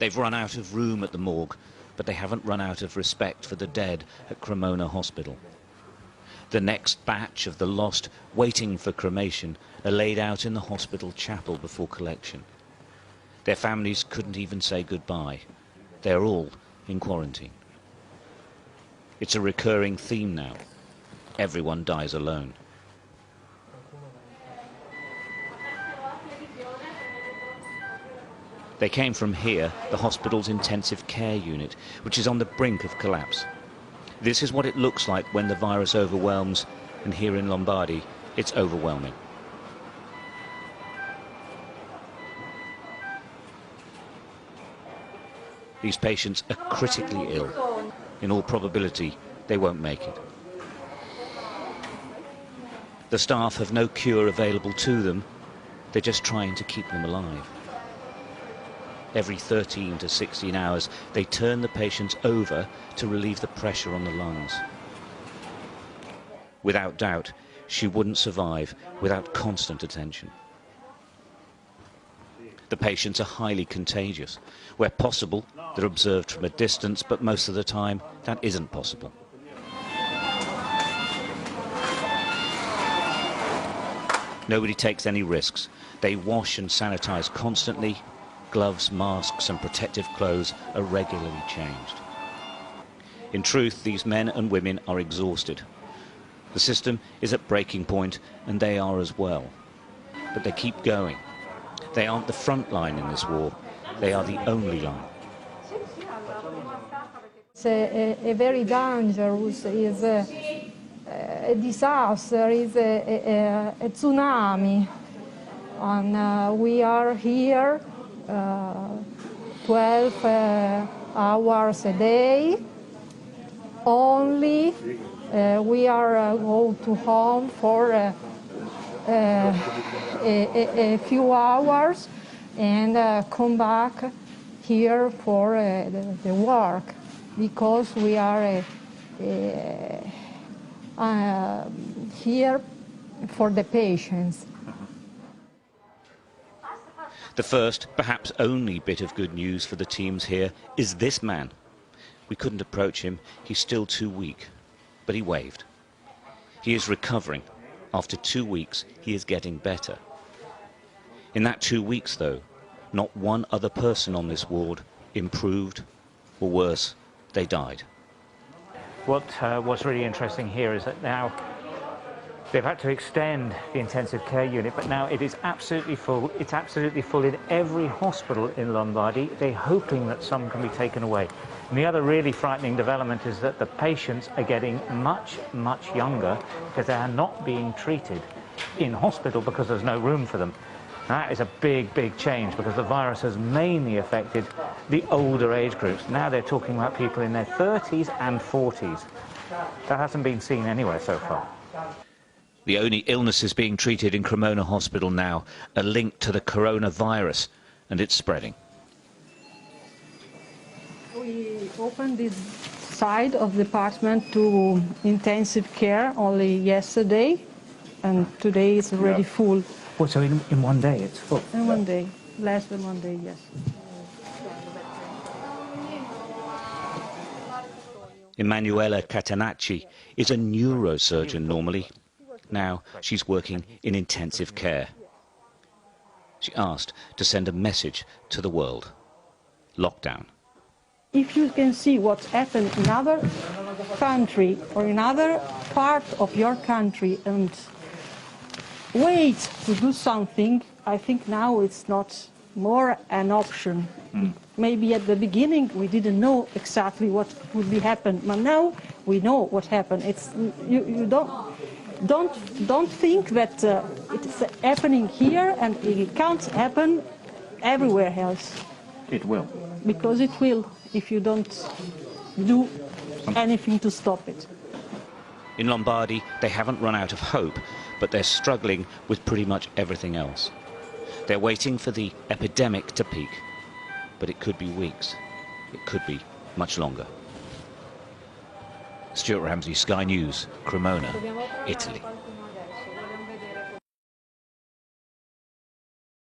They've run out of room at the morgue, but they haven't run out of respect for the dead at Cremona Hospital. The next batch of the lost waiting for cremation are laid out in the hospital chapel before collection. Their families couldn't even say goodbye. They're all in quarantine. It's a recurring theme now. Everyone dies alone. They came from here, the hospital's intensive care unit, which is on the brink of collapse. This is what it looks like when the virus overwhelms, and here in Lombardy, it's overwhelming. These patients are critically ill. In all probability, they won't make it. The staff have no cure available to them. They're just trying to keep them alive. Every 13 to 16 hours, they turn the patients over to relieve the pressure on the lungs. Without doubt, she wouldn't survive without constant attention. The patients are highly contagious. Where possible, they're observed from a distance, but most of the time, that isn't possible. Nobody takes any risks. They wash and sanitize constantly. Gloves, masks and protective clothes are regularly changed. In truth, these men and women are exhausted. The system is at breaking point, and they are as well. But they keep going. They aren't the front line in this war. They are the only line. It's a very dangerous, is a disaster, is a tsunami. And we are here 12 hours a day. Only we are go to home for a few hours and come back here for the work, because we are here for the patients. The first, perhaps only bit of good news for the teams here is this man. We couldn't approach him, he's still too weak, but he waved. He is recovering. After 2 weeks, he is getting better. In that 2 weeks, though, not one other person on this ward improved, or worse, they died. What's really interesting here is that now they've had to extend the intensive care unit, but now it is absolutely full. It's absolutely full in every hospital in Lombardy. They're hoping that some can be taken away. And the other really frightening development is that the patients are getting much, much younger because they are not being treated in hospital because there's no room for them. That is a big, big change, because the virus has mainly affected the older age groups. Now they're talking about people in their 30s and 40s. That hasn't been seen anywhere so far. The only illnesses being treated in Cremona Hospital now are linked to the coronavirus, and it's spreading. We opened this side of the department to intensive care only yesterday, and today it's already full. Oh, so in 1 day it's full? In 1 day, less than 1 day, yes. Emanuela Catenacci is a neurosurgeon normally. Now she's working in intensive care. She asked to send a message to the world. Lockdown. If you can see what's happened in another country or in another part of your country and wait to do something, I think now it's not more an option. Maybe at the beginning we didn't know exactly what would be happen, but now we know what happened. It's you don't think that it's happening here and it can't happen everywhere else. It will. Because it will, if you don't do anything to stop it. In Lombardy, they haven't run out of hope, but they're struggling with pretty much everything else. They're waiting for the epidemic to peak, but it could be weeks. It could be much longer. Stuart Ramsey, Sky News, Cremona, Italy.